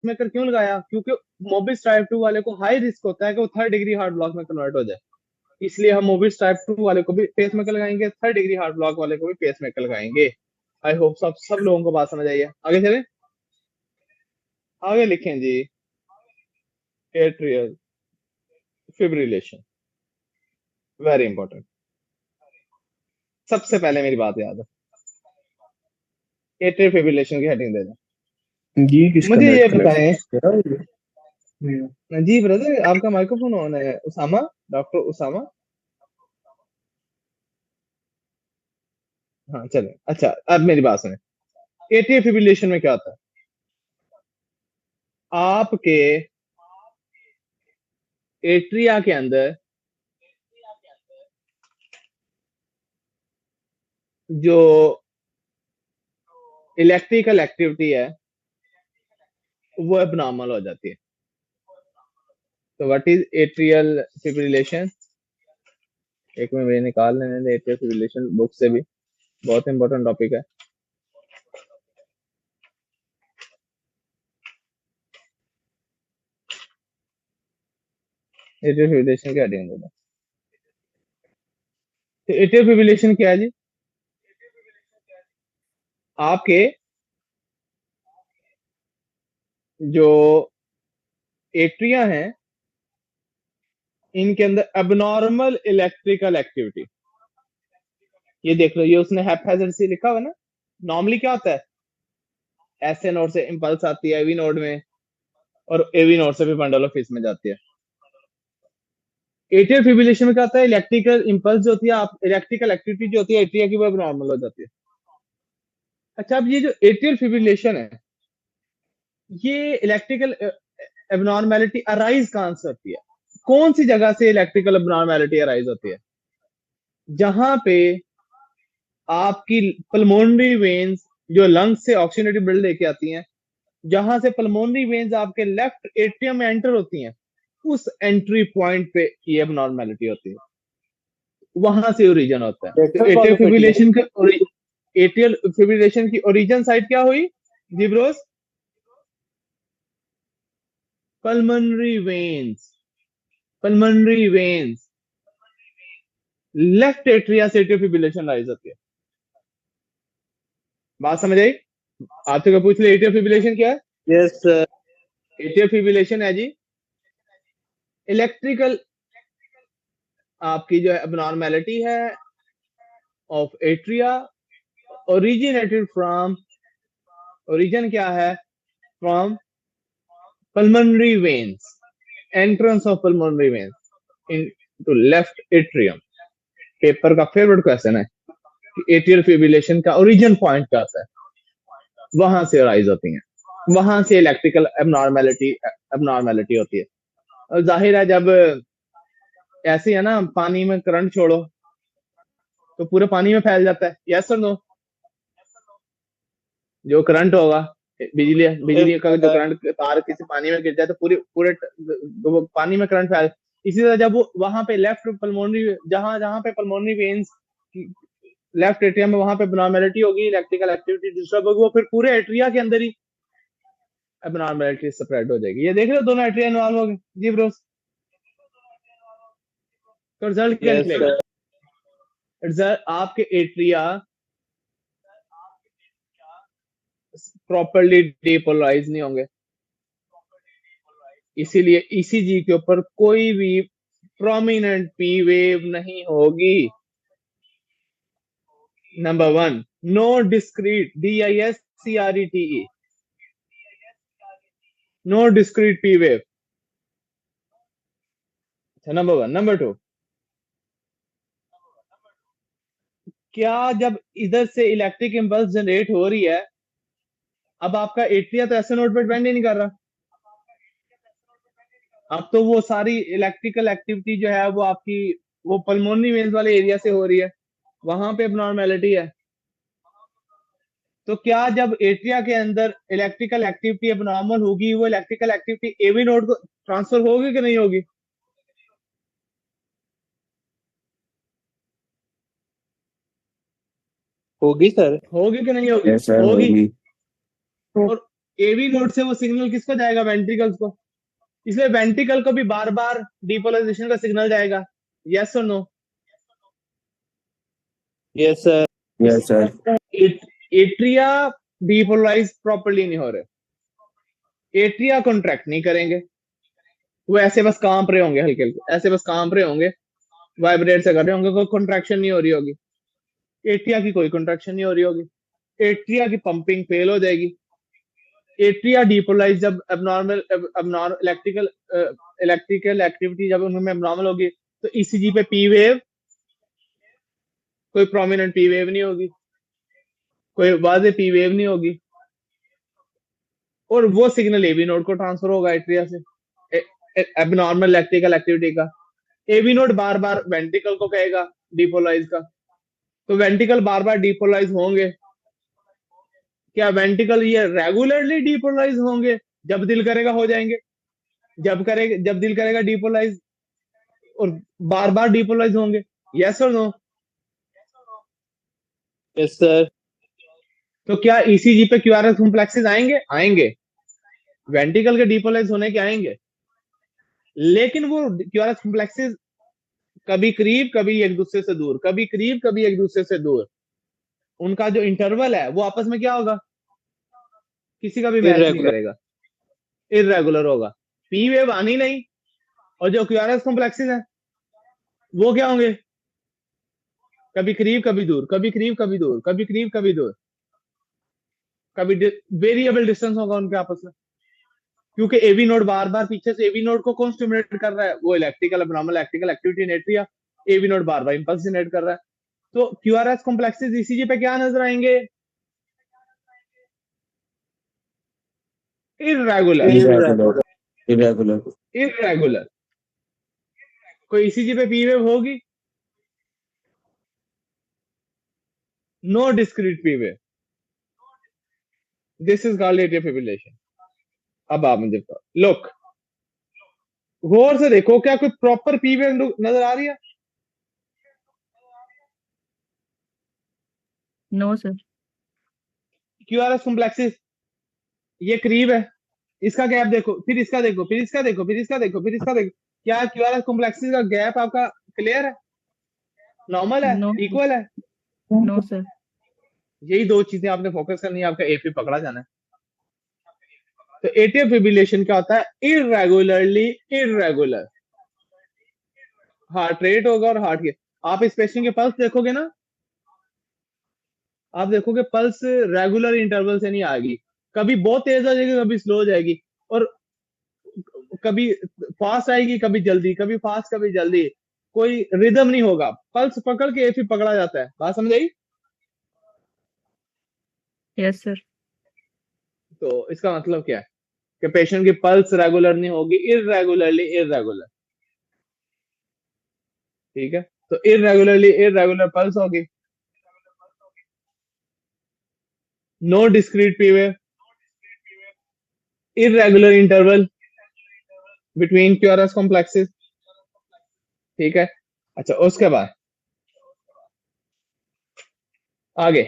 Maker क्यों लगाया? क्योंकि मोबिस टाइप 2 वाले को हाई रिस्क होता है कि वो थर्ड डिग्री हार्ट ब्लॉक में कन्वर्ट हो जाए। इसलिए हम मोबिस टाइप 2 वाले को भी पेस मेकर लगाएंगे, थर्ड डिग्री हार्ट ब्लॉक वाले को भी पेस मेकर लगाएंगे। आई होप सब लोगों को बात समझ आई है। आगे चले, आगे लिखें जी। Atrial fibrillation, very important. सबसे पहले मेरी बात याद है, एट्रियल फिब्रिलेशन की हेडिंग दे दें। ये किसका मुझे नेट ये कनेक्शन बताएं है मेरा? जी ब्रदर, आपका माइक्रोफोन ऑन है। उसामा, डॉक्टर उसामा। हाँ चले, अच्छा अब मेरी बात सुने। एट्रियल फिब्रिलेशन में क्या होता है? आपके एट्रिया के अंदर जो इलेक्ट्रिकल एक्टिविटी है वो एबनॉर्मल हो जाती है। तो व्हाट इज एट्रियल फिब्रिलेशन? एक में मुझे निकाल लेने दे, एट्रियल फिब्रिलेशन बुक से भी, बहुत इंपॉर्टेंट टॉपिक है। एट्रियल फिब्रिलेशन क्या हेडिंग देना? तो एट्रियल फिब्रिलेशन क्या है जी? आपके जो एट्रिया हैं इनके अंदर अबनॉर्मल इलेक्ट्रिकल एक्टिविटी, ये देख लो, ये उसने हैप्पैजार्ड से लिखा हुआ ना। नॉर्मली क्या होता है, एसए नोड से इंपल्स आती है एवी नोड में, और एवी नोड से भी बंडल ऑफ फिश में जाती है। एट्रियल फिब्रिलेशन में क्या होता है, इलेक्ट्रिकल इंपल्स जो होती है, आप इलेक्ट्रिकल एक्टिविटी जो होती है एट्रिया की, वो एबनॉर्मल हो जाती है। अच्छा, अब ये जो एट्रियल फिब्रिलेशन है, ये इलेक्ट्रिकल एबनॉर्मेलिटी अराइज कहां से होती है? कौन सी जगह से इलेक्ट्रिकल एबनॉर्मेलिटी अराइज होती है? जहां पे आपकी पल्मोनरी वेन्स जो लंग्स से ऑक्सीजनेटिव ब्लड लेके आती हैं, जहां से पल्मोनरी वेन्स आपके लेफ्ट एट्रियम में एंटर होती हैं, उस एंट्री पॉइंट पे ये एबनॉर्मेलिटी होती है, वहां से ओरिजिन होता है। तो लेटर एट्रियल वालों पे किया। फिब्रिलेशन के, एट्रियल फिब्रिलेशन की ओरिजिन साइट क्या हुई जिब्रोस? Pulmonary veins, pulmonary veins, left atria से एट्रियल फिब्रिलेशन राइज होती है। बात समझ आई? आपसे क्या पूछ ले, एट्रियल फिब्रिलेशन क्या है? Yes sir. एट्रियल फिब्रिलेशन है जी इलेक्ट्रिकल, आपकी जो एबनॉर्मेलिटी है of atria, originated from, origin क्या है, from pulmonary veins, entrance of pulmonary veins into left atrium. Paper का फेवरेट क्वेश्चन है कि एट्रियल फिब्रिलेशन का ओरिजिन पॉइंट क्या है, वहां से राइज होती है, वहां से इलेक्ट्रिकल एबनॉर्मेलिटी एबनॉर्मेलिटी होती है। और जाहिर है जब ऐसे है ना, पानी में करंट छोड़ो तो पूरे पानी में फैल जाता है, यस और नो? जो करंट होगा, बिजली यस बिजली का जो सर। करंट तार किसी पानी में गिर जाए तो पूरे पूरे वो पानी में करंट फैल। इसी तरह जब वो वहां पे लेफ्ट पल्मोनरी, जहां जहां पे पल्मोनरी वेन्स लेफ्ट एट्रियम में, वहां पे एबनॉर्मेलिटी होगी, इलेक्ट्रिकल एक्टिविटी डिस्टर्ब होगी, वो फिर पूरे एट्रिया के अंदर ही एबनॉर्मेलिटी स्प्रेड हो जाएगी। ये देख रहे हो, दोनों एट्रिया इन्वॉल्व हो गए जी ब्रोस। तो रिजल्ट क्या यस निकलेगा? सर। रिजल्ट आपके एट्रिया प्रॉपरली डेपोलराइज नहीं होंगे, इसीलिए ईसीजी के ऊपर कोई भी प्रोमिनेंट पी वेव नहीं होगी। Number one, no discrete, DISCRETE, no discrete P wave. अच्छा, नंबर वन। नंबर टू, क्या जब इधर से इलेक्ट्रिक इंपल्स जनरेट हो रही है, अब आपका एट्रिया तो ऐसे नोड पे डिपेंड ही नहीं कर रहा, अब तो वो सारी इलेक्ट्रिकल एक्टिविटी जो है वो आपकी वो पल्मोनरी वेन्स वाले एरिया से हो रही है, वहां पे एबनॉर्मेलिटी है। तो क्या जब एट्रिया के अंदर इलेक्ट्रिकल एक्टिविटी एबनॉर्मल होगी, वो इलेक्ट्रिकल एक्टिविटी एवी नोड को ट्रांसफर होगी कि नहीं होगी? होगी सर। होगी कि नहीं होगी? यस सर होगी। होगी। और एवी नोड से वो सिग्नल किसको जाएगा, वेंट्रिकल्स को। इसलिए वेंट्रिकल को भी बार बार डिपोलराइजेशन का सिग्नल जाएगा। यस और no. Yes sir. Yes sir. Atria depolarize properly नहीं हो रहे, एट्रिया कॉन्ट्रैक्ट नहीं करेंगे, वो ऐसे बस कांप रहे होंगे, हल्के हल्के ऐसे बस कांप रहे होंगे, वाइब्रेट से कर रहे होंगे, कोई कॉन्ट्रैक्शन नहीं हो रही होगी। एट्रिया की कोई कॉन्ट्रैक्शन नहीं हो रही होगी, एट्रिया की पंपिंग फेल हो जाएगी। एट्रिया डिपोलाइज जब abnormal abnormal electrical electrical activity जब उनमें एबनॉर्मल होगी, तो ईसीजी पे पी वेव, कोई प्रोमिनेंट पी वेव नहीं होगी, कोई वाजे पी वेव नहीं होगी, और वो सिग्नल एवी नोड को ट्रांसफर होगा एट्रिया से, एबनॉर्मल इलेक्ट्रिकल एक्टिविटी का। एवी नोड बार बार वेंट्रिकल को कहेगा डिपोलाइज का, तो वेंट्रिकल बार बार डिपोलाइज होंगे। क्या वेंट्रिकल ये रेगुलरली डिपोलाइज होंगे, जब दिल करेगा हो जाएंगे, जब दिल करेगा डिपोलाइज, और बार बार डिपोलाइज होंगे। यस और नो। Yes sir. तो क्या ईसीजी पे क्यूआरएस कॉम्प्लेक्सेस आएंगे, आएंगे, वेंट्रिकल के डिपोलाइज होने के आएंगे, लेकिन वो क्यूआरएस कॉम्प्लेक्सेस कभी करीब कभी एक दूसरे से दूर, कभी करीब कभी एक दूसरे से दूर, उनका जो इंटरवल है वो आपस में क्या होगा, किसी का भी मैच नहीं इरेगुलर। करेगा, इरेगुलर होगा, पी वेव आनी नहीं। और जो क्यूआरएस कॉम्प्लेक्सेस है वो क्या होंगे, कभी करीब कभी दूर, कभी करीब कभी दूर, कभी करीब कभी दूर, कभी वेरिएबल डिस्टेंस होगा उनके आपस में, क्योंकि एवी नोड बार बार पीछे से, एवी नोड को कौन स्टिमुलेट कर रहा है, वो electrical abnormal electrical activity in atria, AV node बार बार इंपल्स जनरेट कर रहा है। तो क्यूआरएस कॉम्प्लेक्सेस ईसीजी पे क्या नजर आएंगे, इरेगुलर, इरेगुलर। इरेगुलर। इरेगुलर। कोई ईसीजी पे पी वेव होगी, no discrete P wave, this is called atrial fibrillation. अब आप मुझे लुक, गौर से देखो, क्या कोई प्रॉपर पी वेव नजर आ रही है, नो सर। क्यूआरएस कॉम्प्लेक्सेस ये करीब है, इसका गैप देखो, फिर इसका देखो, फिर इसका देखो, फिर इसका देखो, फिर इसका देखो, क्या क्यूआरएस कॉम्प्लेक्सेस का गैप आपका क्लियर है, नॉर्मल है, नो इक्वल है। No sir. यही दो चीजें आपने फोकस करनी है, आपका एपी पकड़ा जाना है। तो एट्रियल फिब्रिलेशन क्या होता है, इरेगुलरली इरेगुलर हार्ट रेट होगा और हार्ट के, आप इस पेशेंट के पल्स देखोगे ना, आप देखोगे पल्स रेगुलर इंटरवल से नहीं आएगी, कभी बहुत तेज आ जाएगी, कभी स्लो हो जाएगी, और कभी फास्ट आएगी, कभी जल्दी, कभी फास्ट, कभी जल्दी, कोई रिदम नहीं होगा, पल्स पकड़ के एफी पकड़ा जाता है। बात समझ आई। Yes sir. तो इसका मतलब क्या है कि पेशेंट की पल्स रेगुलर नहीं होगी, इरेगुलरली इरेगुलर, ठीक है। तो इरेगुलरली इरेगुलर पल्स होगी, no discrete P wave, irregular interval between QRS complexes, ठीक है। अच्छा, उसके बाद आगे,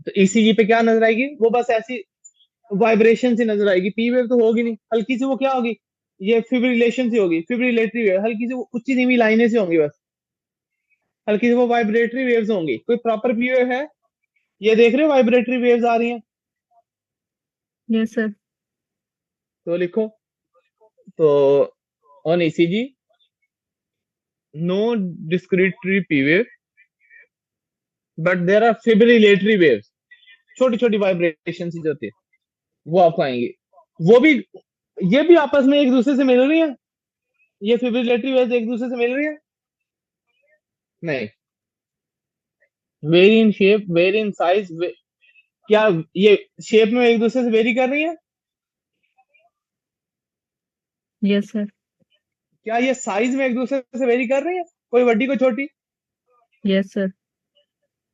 तो ईसीजी पे क्या नजर आएगी, वो बस ऐसी वाइब्रेशन सी नजर आएगी, पी वेव तो होगी नहीं, हल्की सी वो क्या होगी, ये फिब्रिलेशन सी होगी, फिब्रिलेटरी वेव, हल्की सी वो ऊंची नीवी लाइनें से होंगी बस, हल्की सी वो वाइब्रेटरी वेव्स होंगी, कोई प्रॉपर पी वेव है, ये देख रहे हो वाइब्रेटरी वेव्स आ रही हैं, यस सर। तो लिखो, तो on ECG no discrete P wave, but there are fibrillatory waves, छोटी छोटी वाइब्रेशन सी जो होती है वो आपको आएंगी, वो भी, ये भी आपस में एक दूसरे से मिल रही है, ये फिब्रिलेटरी वेव्स एक दूसरे से मिल रही है, नहीं, very in shape, very in size, क्या ये शेप में एक दूसरे से वेरी कर रही है, यस सर। क्या ये साइज में एक दूसरे से वेरी कर रही है, कोई बड़ी कोई छोटी, यस सर।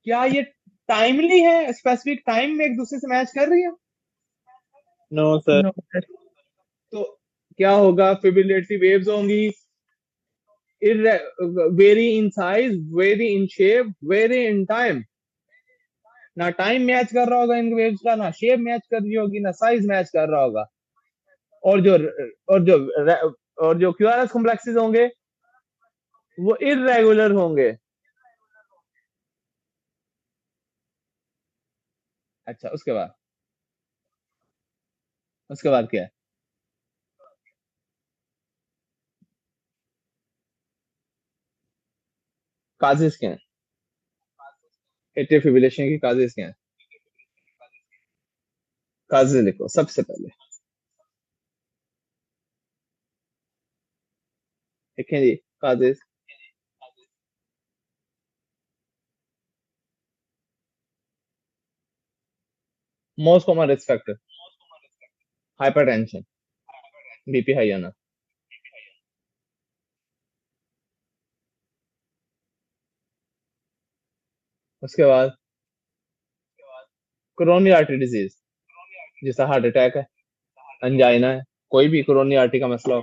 क्या ये टाइमली है, स्पेसिफिक टाइम में एक दूसरे से मैच कर रही है, नो सर। No sir. तो क्या होगा, फिब्रिलेटरी वेव्स होंगी, very in size, very in shape, very in time, ना टाइम मैच कर रहा होगा इन वेव्स का, ना शेप मैच कर रही होगी, ना साइज मैच कर रहा होगा। और जो और जो और जो क्यूआरएस कॉम्प्लेक्सेस होंगे वो इरेगुलर होंगे। अच्छा, उसके बाद क्या है? काजेस क्या है? एट्रियल फिब्रिलेशन की काजेस क्या है? काजेस लिखो सबसे पहले। लिखें जी, causes. Most common risk factor, hypertension, BP high होना। उसके बाद कोरोनरी आर्टरी डिजीज, जैसा हार्ट अटैक है, अंजाइना है, कोई भी कोरोनरी आर्टरी का मसला हो,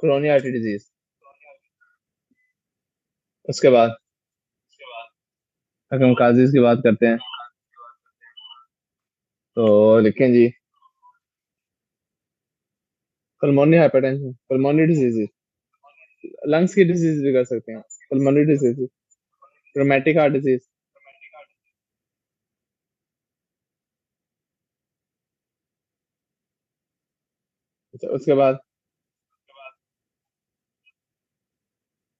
कोरोनरी आर्टरी डिजीज। उसके बाद अगर हम काजेस की बात करते हैं तो लिखें जी, pulmonary hypertension, pulmonary disease, lungs की डिजीज भी कर सकते हैं, pulmonary disease, rheumatic heart disease. उसके बाद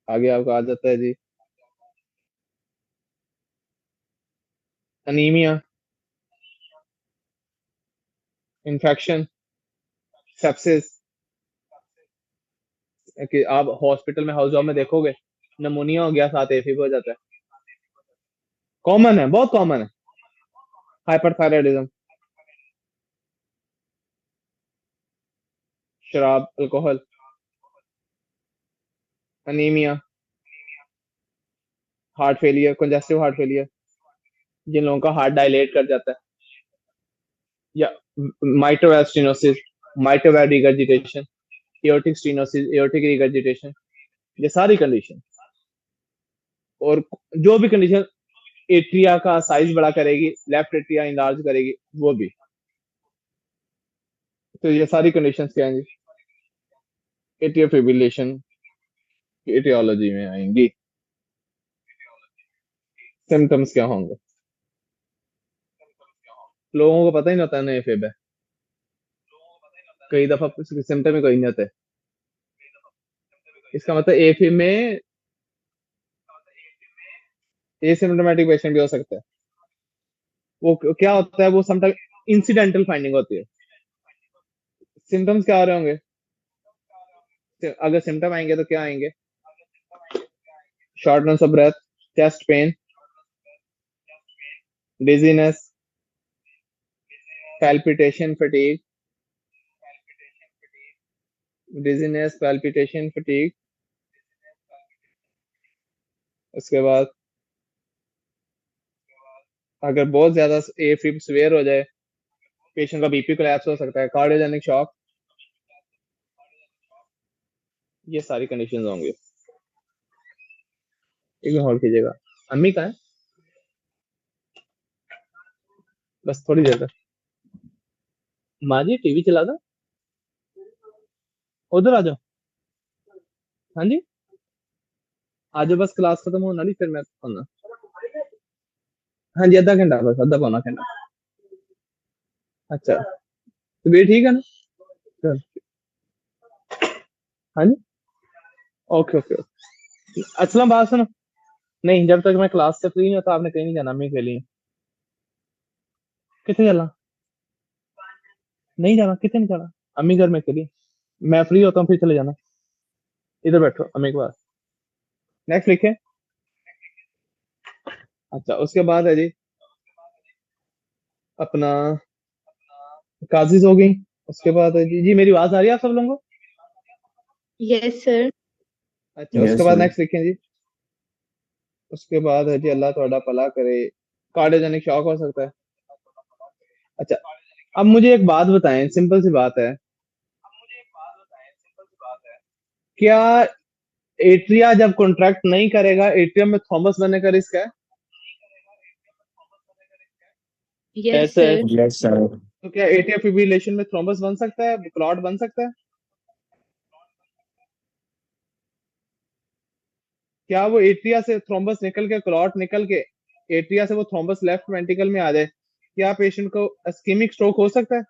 आगे आपको आ जाता है जी, अनीमिया, इन्फेक्शन, सेप्सिस। कि आप हॉस्पिटल में, हाउस जॉब में देखोगे, नमोनिया हो गया साथ एफी हो जाता है, कॉमन है, बहुत कॉमन है। हाइपरथायराइडिज्म, शराब, alcohol, anaemia, heart failure, congestive heart failure, जिन लोगों का हार्ट डायलेट कर जाता है, या mitral valve stenosis, mitral valve regurgitation, aortic stenosis, aortic regurgitation, ये सारी कंडीशन। और जो भी कंडीशन एट्रिया का साइज बड़ा करेगी, लेफ्ट एट्रिया इंलार्ज करेगी, वो भी। तो ये सारी कंडीशंस क्या हैं जी, एट्रियल फिब्रिलेशन की एटियोलॉजी में आएंगी। सिम्टम्स क्या होंगे? लोगों को पता ही नहीं होता है एफib है, कई दफा सिम्टम ही कोई नहीं होते। इसका मतलब एफib में एसिम्टोमेटिक पेशेंट भी हो सकता है। वो क्या होता है, वो समटाइम इंसिडेंटल फाइंडिंग होती है। सिम्टम्स क्या आ रहे होंगे? अगर सिम्टम आएंगे तो क्या आएंगे? Shortness of breath, chest pain, dizziness, palpitation, fatigue, dizziness, palpitation, fatigue. उसके बाद अगर बहुत ज्यादा एफib सीवियर हो जाए, पेशेंट का बीपी कोलैप्स हो सकता है, कार्डियोजेनिक शॉक, ये सारी कंडीशंस होंगी। एक मिनट होल्ड कीजिएगा। अम्मी का है, बस थोड़ी देर तक। माँ जी टीवी चला दो, उधर आ जाओ। हाँ जी, आ जाओ, बस क्लास खत्म होने वाली, फिर मैं आना। हाँ जी, आधा घंटा, बस आधा पौना घंटा। अच्छा, तो भी ठीक है ना? चल, हाँ जी, ओके ओके ओके। असलम बात सुनो, नहीं जब तक मैं क्लास से फ्री नहीं होता आपने कहीं नहीं जाना, अम्मी के लिए। कितने चलना? नहीं जाना, कितने नहीं जाना, अम्मी घर में के लिए। मैं फ्री होता हूँ फिर चले जाना। इधर बैठो अम्मी के पास। नेक्स्ट लिखे। अच्छा, उसके बाद है जी अपना काजिज हो गई। उसके बाद है जी, मेरी आवाज आ रही है आप सब लोगों को? Yes, sir. अच्छा, उसके Yes, बाद sir. नेक्स्ट लिखें जी। उसके बाद है जी, अल्लाह थोड़ा भला करे, कार्डियोजेनिक शॉक हो सकता है। अच्छा, अब मुझे एक बात बताएं, सिंपल सी बात है, क्या एट्रिया जब कॉन्ट्रैक्ट नहीं करेगा, एट्रियम में थॉमस बनने का रिस्क है? Yes, sir. sir. Yes, sir. तो क्या एट्रियल फिब्रिलेशन में थ्रोम्बस बन सकता है, क्लॉट बन सकता है? क्या वो एट्रिया से थ्रोम्बस निकल के, क्लॉट निकल के एट्रिया से वो थ्रोम्बस लेफ्ट वेंट्रिकल में आ जाए, क्या पेशेंट को इस्केमिक स्ट्रोक हो सकता है?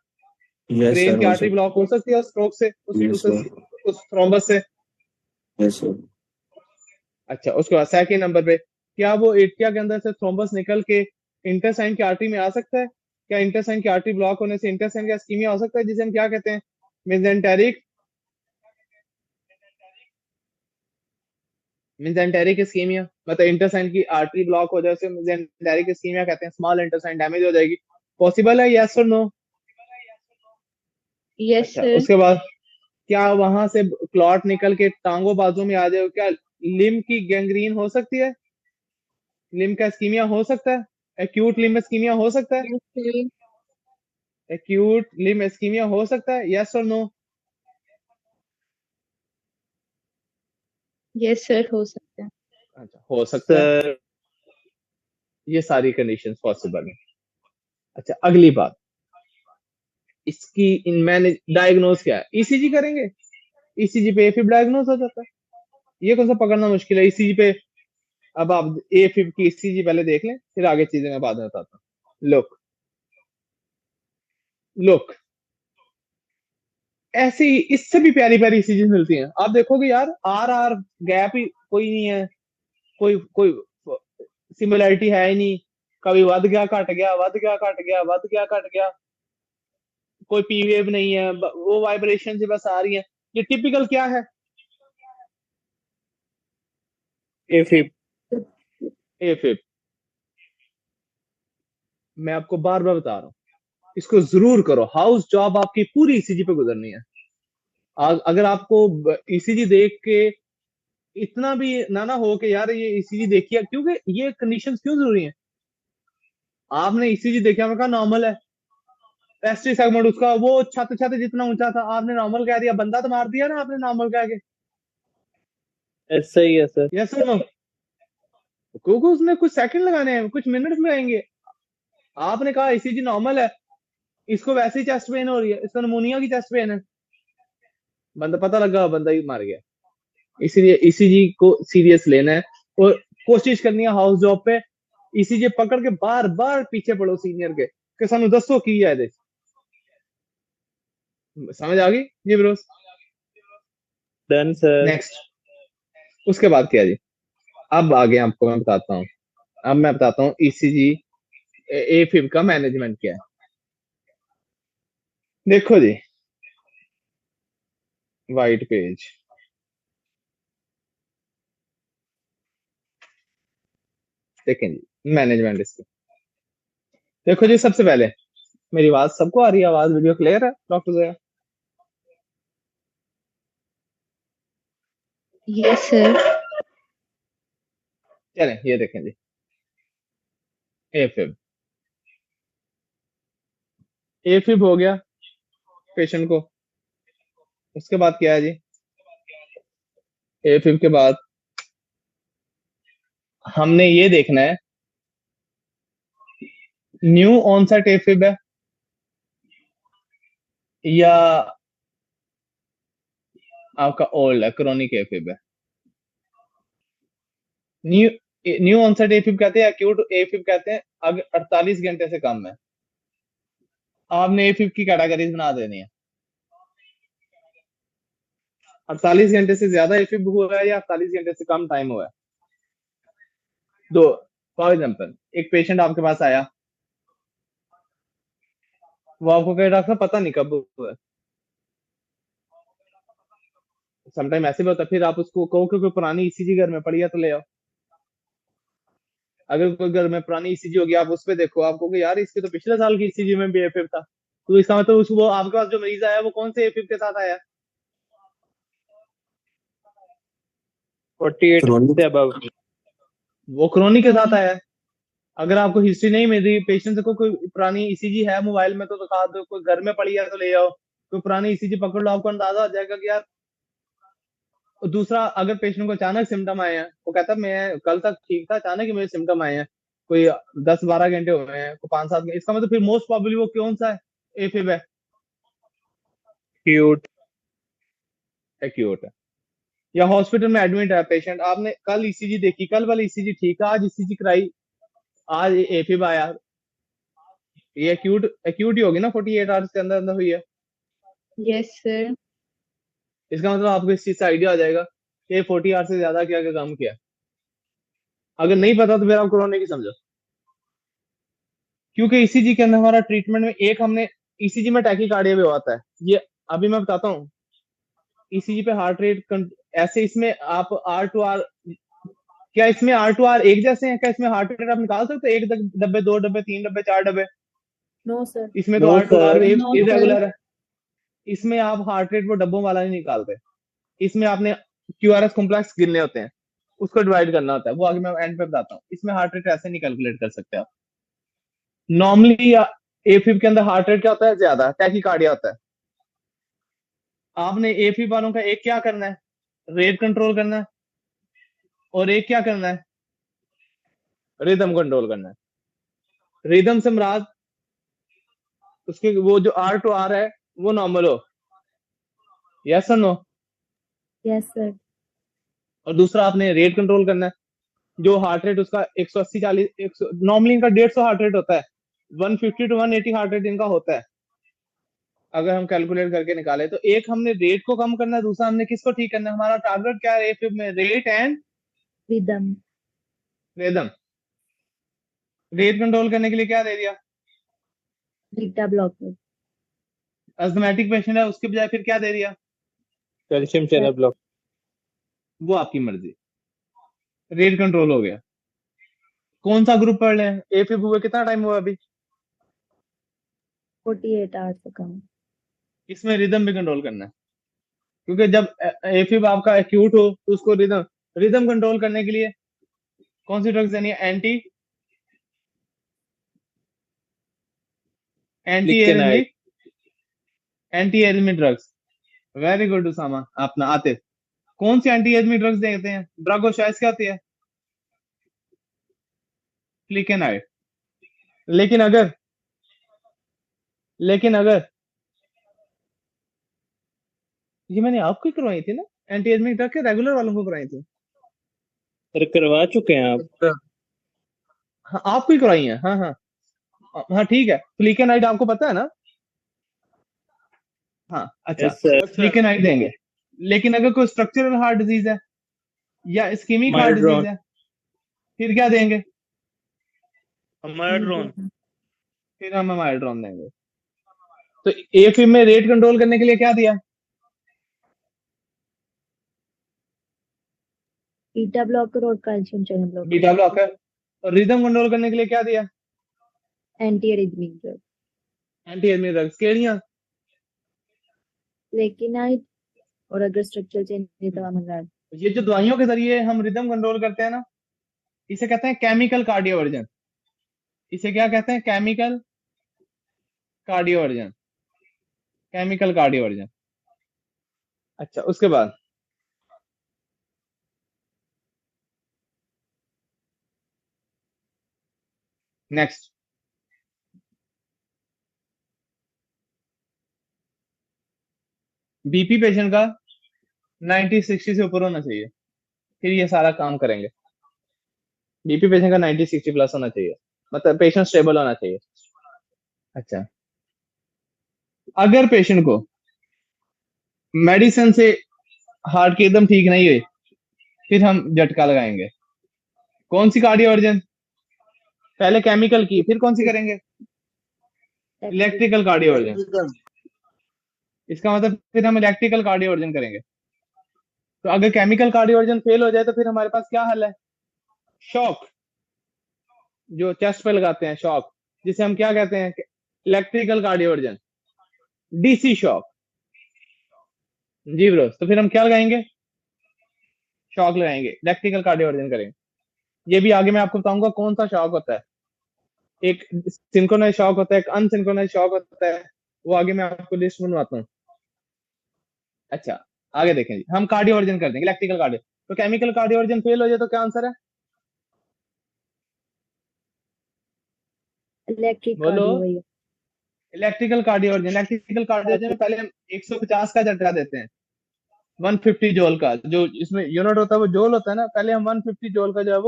Yes, brain sir. की आर्टरी Also. ब्लॉक हो सकती है स्ट्रोक से, Yes, sir. उस थ्रोम्बस से? Yes, sir. अच्छा, उसके बाद सेकंड नंबर पे, क्या वो एट्रिया के अंदर से थ्रोम्बस निकल के इंटेस्टाइन की आर्टरी में आ सकता है? क्या इंटेस्टाइन की आर्टरी ब्लॉक होने से इंटेस्टाइन का इस्कीमिया हो सकता है, जिसे हम क्या कहते हैं, मेसेंटेरिक इस्कीमिया? मतलब इंटेस्टाइन की आर्टरी ब्लॉक हो जाए, उसे मेसेंटेरिक इस्कीमिया कहते हैं, स्मॉल इंटेस्टाइन डैमेज हो जाएगी। पॉसिबल है, यस और नो? Yes, अच्छा, sir. उसके बाद क्या वहां से क्लॉट निकल के टांगों बाजू में आ जाए, क्या लिम की गैंग्रीन हो सकती है? लिम का इस्कीमिया हो सकता है? एक्यूट लिम इस्कीमिया हो सकता है? Yes, sir. एक्यूट लिम इस्कीमिया हो सकता है, यस और नो? Yes, sir. हो सकता है. अच्छा, हो सकता है, Sir. ये सारी कंडीशंस पॉसिबल है। अच्छा, अगली बात, इसकी इन मैंने डायग्नोज क्या है, ईसीजी करेंगे, ईसीजी पे एफib डायग्नोज हो जाता है। ये कौन सा पकड़ना मुश्किल है ईसीजी पे? अब आप एफib की ईसीजी पहले देख लें, फिर आगे चीजें मैं बाद में बताता हूँ। लुक लुक ऐसी इससे भी प्यारी प्यारी ईसीजी मिलती हैं, आप देखोगे यार, आर आर गैप ही कोई नहीं है, कोई कोई सिमिलरिटी है ही नहीं, कभी वध गया घट गया, वध गया घट गया, वध गया घट गया, कोई पी वेव नहीं है, वो वाइब्रेशन से बस आ रही है। ये टिपिकल क्या है? AFib. एफib। मैं आपको बार बार बता रहा हूँ, इसको जरूर करो, हाउस जॉब आपकी पूरी ईसीजी पे गुजरनी है। अगर आपको ईसीजी देख के इतना भी ना हो कि यार ये ईसीजी देखी है, क्योंकि ये कंडीशंस क्यों जरूरी है? आपने ईसीजी देखा, मैं कहा नॉर्मल है, टेस्टी सेगमेंट उसका वो छत छत जितना ऊंचा था, आपने नॉर्मल कह दिया, बंदा तो मार दिया ना आपने नॉर्मल कह के, ऐसा ही है सर. यस और नो? क्योंकि उसने कुछ सेकंड लगाने हैं, कुछ मिनट्स में आएंगे। आपने कहा ईसीजी नॉर्मल है, इसको वैसे ही चेस्ट पेन हो रही है, इसको निमोनिया की चेस्ट पेन है, बंदा पता लगा बंदा ही मार गया। इसीलिए ईसीजी को सीरियस लेना है और कोशिश करनी है हाउस जॉब पे ईसीजी पकड़ के बार बार पीछे पड़ो सीनियर के कि सानू दसो की है ਇਹਦੇ 'ਚ। समझ आ गई जी ब्रोस? Done, sir. नेक्स्ट, उसके बाद क्या जी? अब आगे आपको मैं बताता हूँ, अब मैं बताता हूँ ईसीजी एफib का मैनेजमेंट क्या है। देखो जी, वाइट पेज, देखें जी मैनेजमेंट इसकी। देखो जी, सबसे पहले मेरी आवाज सबको आ रही है, आवाज वीडियो क्लियर है डॉक्टर जया? Yes, sir. चलें, ये देखें जी, एफib, एफib हो गया पेशेंट को। उसके बाद क्या है जी? एफib के बाद हमने ये देखना है, न्यू ऑनसेट एफib है या आपका ओल्ड है क्रोनिक एफib है। न्यू न्यू ऑनसेट एफib कहते हैं, एक्यूट एफib कहते हैं अगर 48 घंटे से कम है। आपने एफib की कैटेगरीज बना देनी है, 48 घंटे से ज्यादा एफib हुआ है या 48 घंटे से कम टाइम हुआ है। दो, फॉर एग्जाम्पल एक पेशेंट आपके पास आया, वो आपको कह रहा था पता नहीं कब हुआ है, समटाइम ऐसे भी होता है, फिर आप उसको कहो कि कोई पुरानी ईसीजी घर में पड़ी है तो ले आओ। अगर कोई घर में पुरानी ईसीजी होगी, आप उस पे देखो, आपको कि यार इसके तो पिछले साल की ईसीजी में भी एफib था, तो इसका मतलब वो आपके पास जो मरीज आया वो कौन से एफib के साथ आया? 48 से above. वो क्रोनिक के साथ आया है। अगर आपको हिस्ट्री नहीं मिल रही पेशेंट को, कोई पुरानी ईसीजी है मोबाइल में तो दिखा दो, कोई घर में पड़ी है तो ले आओ, कोई पुरानी ईसीजी पकड़ लो, आपको अंदाजा हो जाएगा कि यार। और दूसरा, अगर पेशेंट को अचानक सिम्टम आए हैं, वो कहता है मैं कल तक ठीक था, अचानक ही मुझे सिम्टम आए हैं, कोई 10-12 घंटे हुए हैं, कोई 5-7 घंटे, इसका मतलब फिर मोस्ट प्रोबेबली वो कौन सा है, एफिब है, Cute. एक्यूट है। या हॉस्पिटल में एडमिट है पेशेंट, आपने कल ईसीजी देखी, कल वाली ईसीजी ठीक है, आज ईसीजी कराई, आज एफिब आया, ये एक्यूट एक्यूट ही होगी ना, 48 आवर्स के अंदर अंदर हुई है। Yes, sir. इसका मतलब आपको इस चीज से आइडिया आ जाएगा कि 40 आवर्स से ज्यादा क्या क्या काम किया। अगर नहीं पता तो फिर आप कोरोना की समझो, क्योंकि ईसीजी के अंदर हमारा ट्रीटमेंट में एक हमने ईसीजी में टैकीकार्डिया भी होता है, ये अभी मैं बताता हूँ। ईसीजी पे हार्ट रेट ऐसे, इसमें आप R2R, क्या इसमें R2R एक जैसे हैं, क्या इसमें हार्ट रेट आप निकाल सकते हो, एक डब्बे, 2 डब्बे, 3 डब्बे, 4 डब्बे? No, sir. इसमें तो No, R2R sir. No, sir. Irregular है, इसमें आप हार्ट रेट वो डब्बों वाला नहीं निकालते, इसमें आपने QRS कॉम्प्लेक्स गिनने होते हैं, उसको डिवाइड करना होता है, वो आगे मैं एंड पे बताता हूँ। इसमें हार्ट रेट ऐसे नहीं कैलकुलेट कर सकते आप नॉर्मली। एफिब के अंदर हार्ट रेट क्या होता है, ज्यादा टैकीकार्डिया होता है। आपने एफिब वालों का एक क्या करना है, रेट कंट्रोल करना है, और एक क्या करना है, रिदम कंट्रोल करना है। रिदम से मुराद उसके वो जो R2R है वो नॉर्मल हो, यस और नो। Yes, sir. और दूसरा आपने रेट कंट्रोल करना है, जो हार्ट रेट उसका 180-40, नॉर्मली इनका 150 हार्ट रेट होता है, 150 to 180 हार्ट रेट इनका होता है, अगर हम कैलकुलेट करके निकाले तो। एक हमने रेट को कम करना है, दूसरा हमने किसको ठीक करना है, हमारा टारगेट क्या है एफिब में, rate and Rhythm. Rhythm. Rate control करने के लिए क्या दे दिया, Beta blocker. अस्थमैटिक पेशेंट है उसके बजाय फिर क्या दे दिया, Calcium channel block. वो आपकी मर्जी, रेट कंट्रोल हो गया। कौन सा ग्रुप पढ़ लें, एफिब हुए कितना टाइम हुआ अभी, 48 hours का काम. इसमें रिदम भी कंट्रोल करना है, क्योंकि जब एफिब आपका एक्यूट हो तो उसको रिदम रिदम कंट्रोल करने के लिए कौन सी ड्रग्स देनी है, anti anti Flecainide. Arrhythmic anti arrhythmic drugs. Very good Usama, अपना आतिफ, कौन सी एंटी एरिथमिक ड्रग्स देते हैं, ड्रग और चॉइस क्या होती है, फ्लिकेनाइड। लेकिन अगर लेकिन अगर ये मैंने आपको ही करवाई थी ना, एंटी एरिथमिक ड्रग के रेगुलर वालों को करवाई थी। सर करवा चुके हैं आप? हाँ आपको ही करवाई है, हाँ हाँ हाँ ठीक है, फ्लिकेनाइड आपको पता है ना, हाँ अच्छा, यस सर. फ्लिकेनाइड देंगे। लेकिन अगर कोई स्ट्रक्चरल हार्ट डिजीज है या इस्कीमिक हार्ट डिजीज Myodron. है, फिर क्या देंगे, Myodron. फिर हम माइल्ड्रॉन देंगे। तो एफिब में रेट कंट्रोल करने के लिए क्या दिया, Beta blocker और calcium channel blocker. Beta blocker. और रिदम कंट्रोल करने के लिए क्या दिया, Antiarrhythmic drug. Anti arrhythmic drugs केड़ियां, Flecainide और अगर structural change नहीं तो अमलराज. ये जो दवाइयों के जरिए हम रिदम कंट्रोल करते हैं ना, इसे कहते हैं केमिकल कार्डियोवर्जन। इसे क्या कहते हैं, केमिकल कार्डियोवर्जन, केमिकल कार्डियोवर्जन। अच्छा उसके बाद नेक्स्ट, बीपी पेशेंट का 90-60 से ऊपर होना चाहिए, फिर ये सारा काम करेंगे। बीपी पेशेंट का 90-60 प्लस होना चाहिए, मतलब पेशेंट स्टेबल होना चाहिए। अच्छा, अगर पेशेंट को मेडिसिन से हार्ट की एकदम ठीक नहीं हुई, फिर हम झटका लगाएंगे। कौन सी कार्डियोवर्जन, पहले केमिकल की, फिर कौन सी करेंगे, इलेक्ट्रिकल कार्डियोवर्जन। इसका मतलब फिर हम इलेक्ट्रिकल कार्डियोवर्जन करेंगे। तो अगर केमिकल कार्डियोवर्जन फेल हो जाए तो फिर हमारे पास क्या हल है, शॉक, जो चेस्ट पे लगाते हैं शॉक, जिसे हम क्या कहते हैं, इलेक्ट्रिकल कार्डियोवर्जन, डीसी शॉक। जी ब्रो, तो फिर हम क्या लगाएंगे, शॉक लगाएंगे, इलेक्ट्रिकल कार्डियोवर्जन करेंगे। ये भी आगे मैं आपको बताऊंगा कौन सा शॉक होता है, एक सिंक्रोनाइज शॉक होता है, एक अनसिंक्रोनाइज शॉक होता है, वो आगे मैं आपको लिस्ट बनवाता हूँ। अच्छा आगे देखें जी, हम कार्डियोवर्जन कर देंगे, इलेक्ट्रिकल कार्डियो। तो केमिकल कार्डियोवर्जन फेल हो जाए तो क्या आंसर है, इलेक्ट्रिक बोलो। कार्डियो भैया। इलेक्ट्रिकल कार्डियोवर्जन में पहले हम 150 का झटका देते हैं, 150 जोल का, जो इसमें यूनिट होता है वो जोल होता है ना, पहले हम 150 जोल का जो है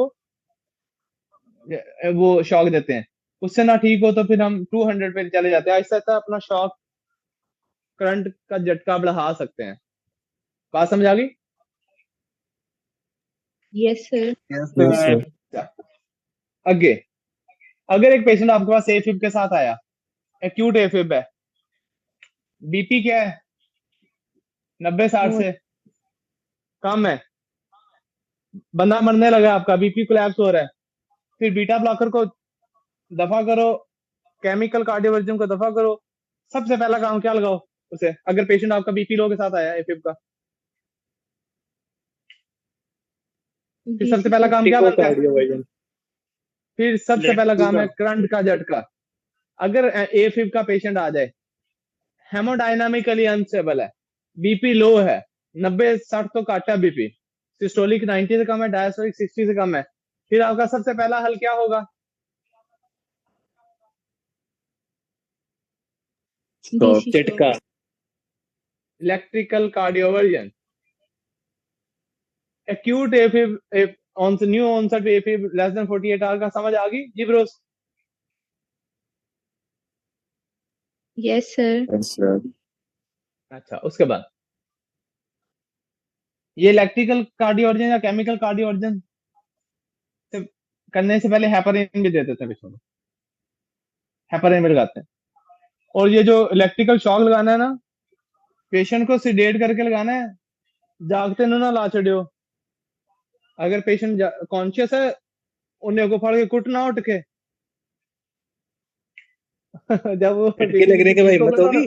वो शॉक देते हैं। उससे ना ठीक हो तो फिर हम 200 पे चले जाते हैं, ऐसा ऐसा अपना शॉक करंट का झटका बढ़ा सकते हैं। बात समझ आ गई? Yes sir. Yes Yes, sir. sir. आगे, अगर एक पेशेंट आपके पास एफिब के साथ आया, एक्यूट एफिब है, बीपी क्या है, 90-60 मोर से कम है, बंदा मरने लगा, आपका बीपी कोलैप्स हो रहा है, फिर बीटा ब्लॉकर को दफा करो, केमिकल कार्डियोवर्जन को दफा करो, सबसे पहला काम क्या लगाओ उसे, अगर पेशेंट आपका बीपी लो के साथ आया एफिब का, फिर सबसे डीसी पहला सर। काम क्या बनता है? कार्डियोवर्जन। फिर सबसे पहला काम है इलेक्ट्रिकल। करंट का झटका। अगर एफिब का पेशेंट आ जाए, हेमोडायनामिकली अनस्टेबल है, बीपी लो है, 90-60 तो काटा है बीपी, सिस्टोलिक 90 से कम है, डायस्टोलिक 60 से कम है, फिर आपका सबसे पहला हल क्या होगा? डीसी झटका। Electrical cardioversion. Acute AFib on new onset AFib less than 48 hour का समझ आ गई जी bros? Yes sir. Yes, sir. अच्छा, उसके बाद ये इलेक्ट्रिकल कार्डियोवर्जन या केमिकल कार्डियोवर्जन से करने से पहले हेपारिन भी दे देते हैं पेशेंट को, हेपारिन भी लगाते हैं। और ये जो इलेक्ट्रिकल शॉक लगाना है ना, पेशेंट को सिडेट करके लगाना है, जागते नु ना ला छड़ियो। अगर पेशेंट कॉन्शियस है, उन्हें को फाड़ के कुट ना उठ के जब वो झटके लगने के बाद हिम्मत होगी।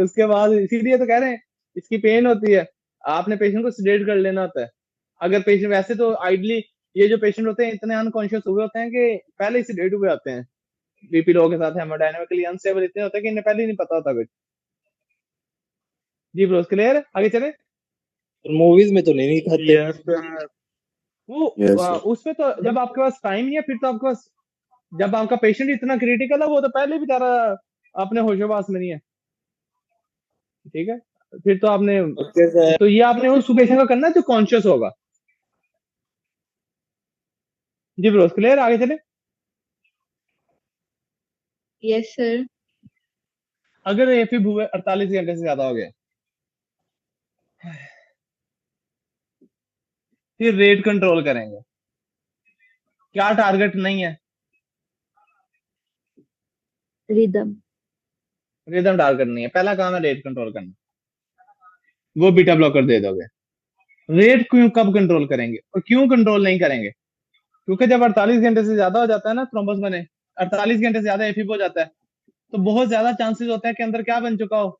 उसके बाद इसीलिए तो कह रहे हैं इसकी पेन होती है, आपने पेशेंट को सिडेट कर लेना होता है। अगर पेशेंट वैसे तो आइडली ये जो पेशेंट होते हैं इतने अनकॉन्शियस हुए होते हैं कि पहले ही सिडेट हुए आते हैं, बीपी लो के साथ हेमोडायनामिकली अनस्टेबल इतने होते हैं कि इन्हें पहले ही नहीं पता होता कुछ। जी ब्रोस, क्लियर? आगे चले। मूवीज में तो नहीं दिखाते। वो Yes, sir. उसमें तो जब आपके पास टाइम नहीं है, फिर तो आपके पास, जब आपका पेशेंट इतना क्रिटिकल है, वो तो पहले भी बेचारा अपने होशोबास में नहीं है, ठीक है, फिर तो आपने, ओके सर। तो ये आपने उस पेशेंट का करना है जो कॉन्शियस होगा। जी ब्रोस, क्लियर? आगे चले। Yes sir. अगर एफिब हुए 48 घंटे से ज्यादा हो गए, फिर रेट कंट्रोल करेंगे। क्या टारगेट नहीं है? रिदम रिदम टारगेट नहीं है, पहला काम है रेट कंट्रोल करना, वो बीटा ब्लॉकर दे दोगे। रेट क्यों, कब कंट्रोल करेंगे और क्यों कंट्रोल नहीं करेंगे? क्योंकि जब 48 घंटे से ज्यादा हो जाता है ना थ्रोम्बस बने, 48 घंटे से ज्यादा एफिब हो जाता है, तो बहुत ज्यादा चांसेस होते हैं कि अंदर क्या बन चुका हो,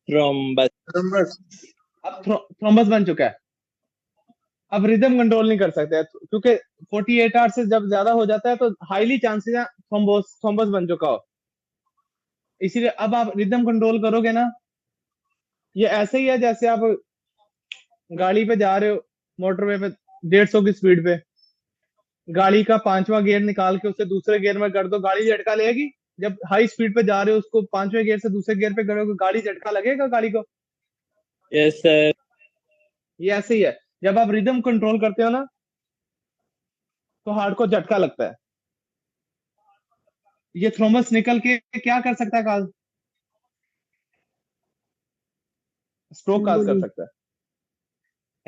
थ्रोम्बस। अब थ्रोम्बस बन चुका है। अब रिदम कंट्रोल नहीं कर सकते क्योंकि 48 आवर्स से जब ज्यादा हो जाता है तो हाईली चांसेस है थ्रोम्बस बन चुका हो। इसीलिए अब आप रिदम कंट्रोल करोगे ना, ये ऐसे ही है जैसे आप गाड़ी पे जा रहे हो, मोटरवे पे 150 की स्पीड पे, गाड़ी का 5वां गियर निकाल के उसे दूसरे गियर में कर दो, गाड़ी झटका लेगी? जब हाई स्पीड पे जा रहे हो, उसको 5वें गियर से दूसरे गियर पे करोगे, गाड़ी झटका लगेगा गाड़ी को? Yes sir. ये ऐसे ही है, जब आप रिदम कंट्रोल करते हो ना, तो हार्ट को झटका लगता है। ये थ्रोमस निकल के क्या कर सकता है काज? स्ट्रोक काज कर एम्बोली सकता है,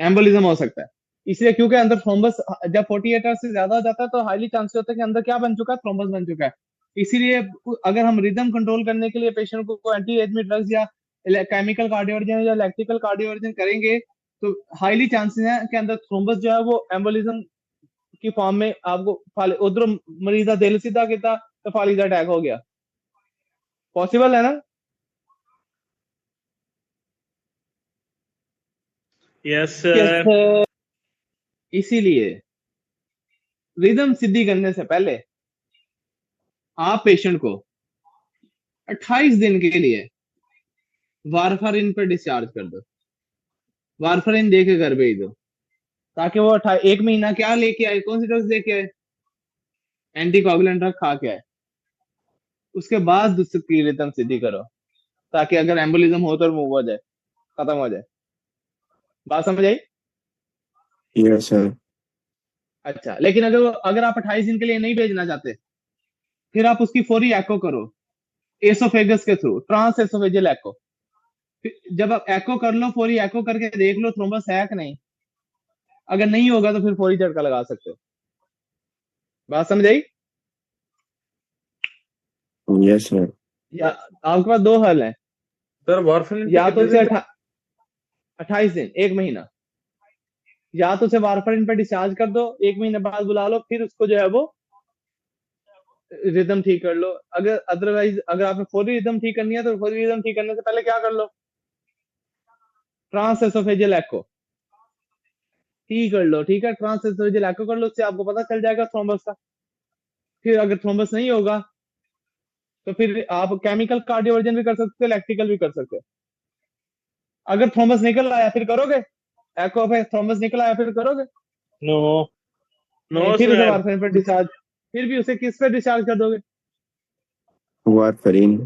एम्बोलिज्म हो सकता है। इसलिए क्योंकि अंदर थ्रोम्बस जब 48 आवर्स से ज्यादा हो जाता है तो हाईली चांसेस होता है कि अंदर क्या बन चुका है, थ्रोम्बस बन चुका है। इसीलिए अगर हम रिदम कंट्रोल करने के लिए पेशेंट को एंटी एरिथमिक ड्रग्स या केमिकल कार्डियोवर्जन या इलेक्ट्रिकल कार्डियोवर्जन करेंगे, तो हाईली चांसेस है कि अंदर थ्रोम्बस जो है वो एम्बोलिज्म की फॉर्म में आपको उधर मरीज का दिल सीधा किया तो फालिदा अटैक हो गया। पॉसिबल है ना? Yes Yes, sir. sir. इसीलिए रिदम सीधी करने से पहले आप पेशेंट को 28 दिन के लिए वारफारिन पर डिस्चार्ज कर दो, वारफारिन दे के घर भेज दो। ताकि वो 1 महीना क्या लेके आए, कौन सी ड्रग्स लेके आए, एंटीकोगुलेंट ड्रग खा के आए। उसके बाद उसकी रिदम सीधी करो, ताकि अगर एम्बोलिज्म हो तो मूव हो जाए, खत्म हो जाए। बात समझ आई? Yes sir. अच्छा, लेकिन अगर आप 28 दिन के लिए नहीं भेजना चाहते, फिर आप उसकी फौरी एको करो, एसोफेगस के थ्रू, ट्रांस एसोफेजियल एको। जब आप एको कर लो, फौरी एको करके देख लो थ्रोम्बस है कि नहीं। अगर नहीं होगा तो फिर फौरी झटका लगा सकते हो। बात समझ आई? Yes sir. या आपके पास दो हल है, सर वारफेरिन पे या तो कितने उसे दिन? 28 दिन, 1 महीना, या तो उसे वारफारिन पे डिस्चार्ज कर दो, 1 महीने बाद बुला लो, फिर उसको जो है वो रिदम ठीक कर लो। अगर अदरवाइज अगर आपने फौरी रिदम ठीक करनी है तो फौरी रिदम ठीक करने से पहले क्या कर लो, ट्रांस एसोफेजियल एको ठीक कर लो। ठीक है, ट्रांस एसोफेजियल एको कर लो, उससे आपको पता चल जाएगा थ्रोम्बस का। फिर अगर थ्रोम्बस नहीं होगा तो फिर आप केमिकल कार्डियोवर्जन भी कर सकते हो, इलेक्ट्रिकल भी कर सकते हो। अगर थ्रोम्बस निकल आया फिर करोगे एको पे, थ्रोम्बस निकल आया फिर करोगे नो नहीं, नो फिर उसे सर। वारफारिन पे डिस्चार्ज, फिर भी उसे किस पे डिस्चार्ज कर दोगे? वारफरीन।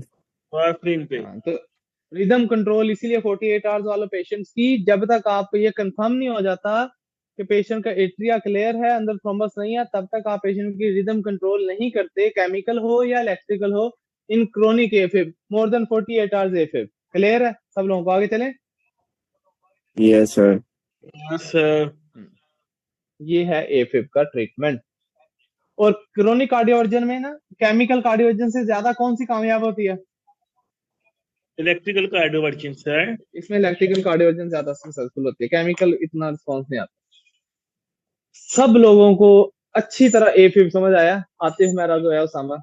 वारफेरिन पे। हाँ, तो रिदम कंट्रोल इसीलिए 48 आवर्स वाले पेशेंट्स की, जब तक आप ये कंफर्म नहीं हो जाता कि पेशेंट का एट्रिया क्लियर है, अंदर थ्रोम्बस नहीं है, तब तक आप पेशेंट की रिदम कंट्रोल नहीं करते, केमिकल हो या इलेक्ट्रिकल हो, in chronic AFib, more than 48 hours AFib. Clear है सब लोगों को? आगे चलें। Yes sir. Yes sir. ये है एफिब का ट्रीटमेंट। और क्रोनिक कार्डियोवर्जन में ना, केमिकल कार्डियोवर्जन से ज्यादा कौन सी कामयाब होती है? Electrical cardioversion sir. इसमें इलेक्ट्रिकल कार्डियोवर्जन ज्यादा सक्सेसफुल होती है, केमिकल इतना रिस्पॉन्स नहीं आता। सब लोगों को अच्छी तरह एफिब समझ आया? आतिफ, मेरा जो है उसामा।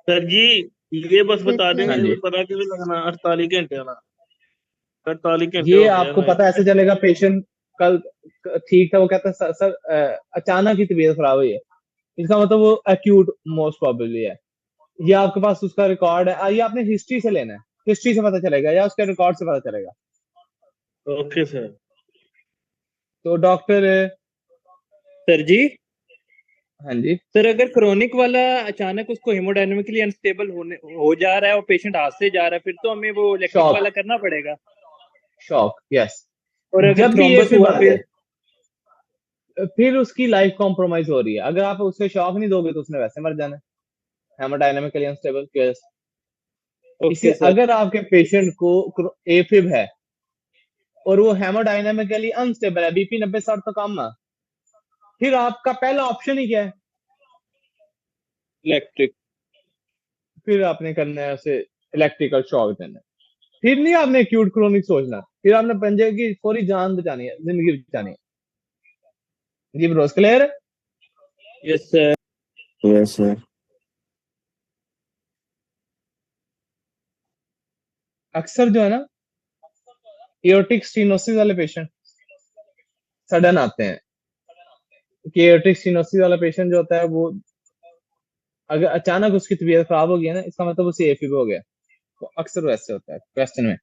सर जी ये बस यस बता हाँ देंगे, जी, तो पता क्यों लगना 48 घंटे वाला? 48 घंटे ये हो गए आपको हमें। पता ऐसे चलेगा पेशेंट कल ठीक था, वो कहता है सर, अचानक ही तबीयत खराब हुई है, इसका मतलब वो एक्यूट मोस्ट प्रोबेबली है। ये आपके पास उसका रिकॉर्ड है, ये आपने हिस्ट्री से लेना है, हिस्ट्री से पता चलेगा या उसके रिकॉर्ड से पता चलेगा। Okay sir. तो डॉक्टर, सर जी, हाँ जी, सर अगर क्रोनिक वाला अचानक उसको हेमोडायनेमिकली अनस्टेबल हो जा रहा है और पेशेंट हाथ से जा रहा है, फिर तो हमें वो इलेक्ट्रिक शॉक, वाला करना पड़ेगा। Shock, yes. और अगर जब भी ये थ्रोम्बस फिर हुआ आ फिर? जाए, फिर उसकी लाइफ कॉम्प्रोमाइज हो रही है। अगर आप उसे शॉक नहीं दोगे तो उसने वैसे मर जाना है, हेमोडायनेमिकली अनस्टेबल केस। इसे ओके सर। अगर आपके पेशेंट को एफिब है और वो हेमोडायनेमिकली अनस्टेबल है, बीपी 90-60 तो कम है, फिर आपका पहला ऑप्शन ही क्या है? इलेक्ट्रिक। फिर आपने करना है उसे इलेक्ट्रिकल शॉक देना है। फिर नहीं आपने एक्यूट क्रोनिक सोचना, फिर आपने बंदे की पूरी जान बचानी है, जिंदगी बचानी है। जी ब्रोस, क्लियर है? Yes sir. Yes sir. अक्सर जो है ना, एओर्टिक स्टीनोसिस वाले पेशेंट सडन आते हैं, कि एओर्टिक स्टीनोसिस वाला पेशेंट जो होता है वो अगर अचानक उसकी तबीयत खराब हो गई है ना, इसका मतलब उसे एफिब हो गया। तो अक्सर वैसे होता है क्वेश्चन में।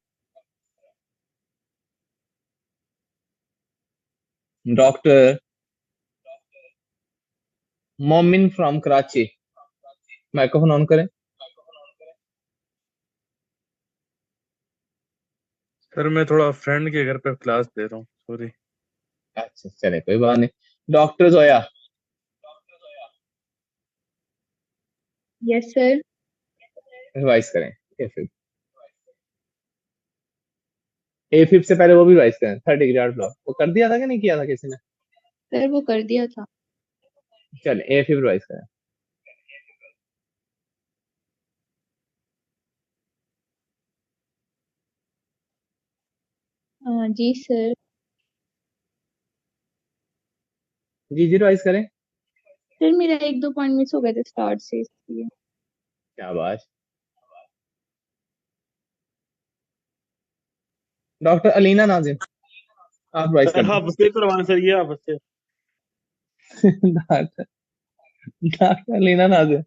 डॉक्टर मोमिन फ्रॉम कराची, माइक्रोफोन ऑन करें। सर मैं थोड़ा फ्रेंड के घर पे क्लास दे रहा हूँ, सॉरी। अच्छा चले, कोई बात नहीं। Doctor Zoya, yes sir. Revise करें एफिब। एफिब से पहले वो भी रिवाइज करें, 30 डिग्री फ्लो वो कर दिया था कि नहीं किया था किसी ने? सर वो कर दिया था। चले एफिब रिवाइज करें। जी सर। जी जी रिवाइज करें। सर मेरा 1-2 पॉइंट मिस हो गए थे स्टार्ट से, इसलिए। क्या बात। डॉक्टर अलीना नाजिम, आप रिवाइज कर हाँ बस करवाना सर, ये आप से। दें। Doctor doctor Alina Nazim,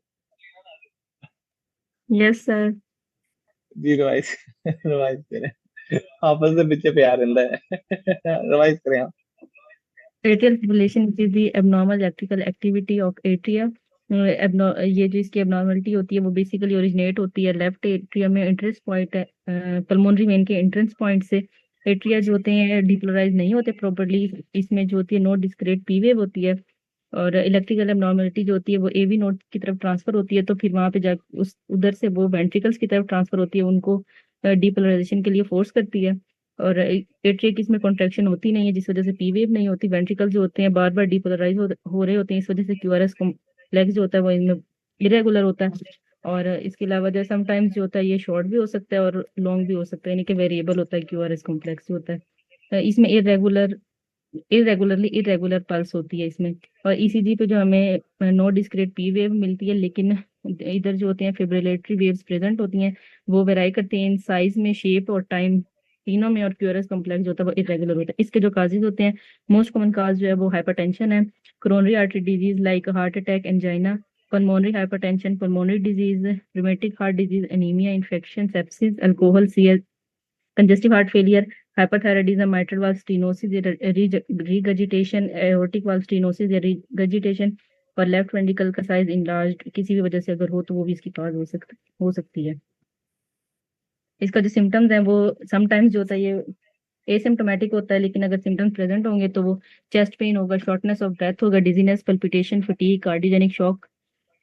yes sir. जी रिवाइज रिवाइज करें। आपस में पीछे प्यार रहता है। रिवाइज करें आप। Atrial fibrillation which is the abnormal electrical activity of atria. ये जो इसकी एबनॉर्मलिटी होती है वो बेसिकली ओरिजिनेट होती है लेफ्ट एट्रिया में, एंट्रेंस पॉइंट है पल्मोनरी वेन के एंट्रेंस पॉइंट से। एट्रिया जो होते हैं डिपोलराइज नहीं होते प्रॉपर्ली, इसमें जो होती है नो डिस्क्रीट पी वेव होती है, और इलेक्ट्रिकल एबनॉर्मलिटी जो होती है वो एवी नोड की तरफ ट्रांसफर होती है, तो फिर वहां पे जा उस उधर से वो वेंट्रिकल्स की तरफ ट्रांसफर होती है, उनको डीपोलराइजेशन के लिए फोर्स करती है। और एट्रिया की इसमें कॉन्ट्रैक्शन होती नहीं है, जिस वजह से पी वेव नहीं होती। वेंट्रिकल जो होते हैं बार बार डीपोलराइज हो रहे होते हैं, इस वजह से क्यूआरएस कॉम्प्लेक्स जो होता है वो इनमें इरेगुलर होता है। और इसके अलावा जो समटाइम्स जो होता है ये शॉर्ट भी हो सकता है और लॉन्ग भी हो सकता है, यानी कि वेरिएबल होता है क्यूआरएस कॉम्प्लेक्स जो होता है। इसमें इरेगुलर पल्स होती है इसमें। और ईसीजी पे जो हमें नो डिस्क्रीट पी वेव मिलती है, लेकिन इधर जो होते हैं फिब्रिलेटरी वेव्स प्रेजेंट होती हैं, वो वेराई करते हैं इन साइज में, शेप और टाइम तीनों में। और क्यूरस कॉम्प्लेक्स जो होता है वो इरेगुलर होता है। इसके जो काजेज होते हैं, मोस्ट कॉमन काज जो है वो हाइपरटेंशन है, coronary artery disease like heart attack, angina, pulmonary hypertension, pulmonary disease, rheumatic heart disease, anemia, infection, sepsis, alcohol, CS, congestive heart failure, hyperthyroidism, mitral valve stenosis, regurgitation, aortic valve stenosis या regurgitation, और left ventricle का size इंलार्ज्ड किसी भी वजह से अगर हो तो वो भी इसकी कॉज हो सकती है। इसका जो सिम्टम्स हैं वो समटाइम्स जो होता है ये एसिम्टोमेटिक होता है, लेकिन अगर सिम्टम्स प्रेजेंट होंगे तो वो चेस्ट पेन होगा, शॉर्टनेस ऑफ ब्रेथ होगा, dizziness, palpitation, fatigue, cardiogenic shock,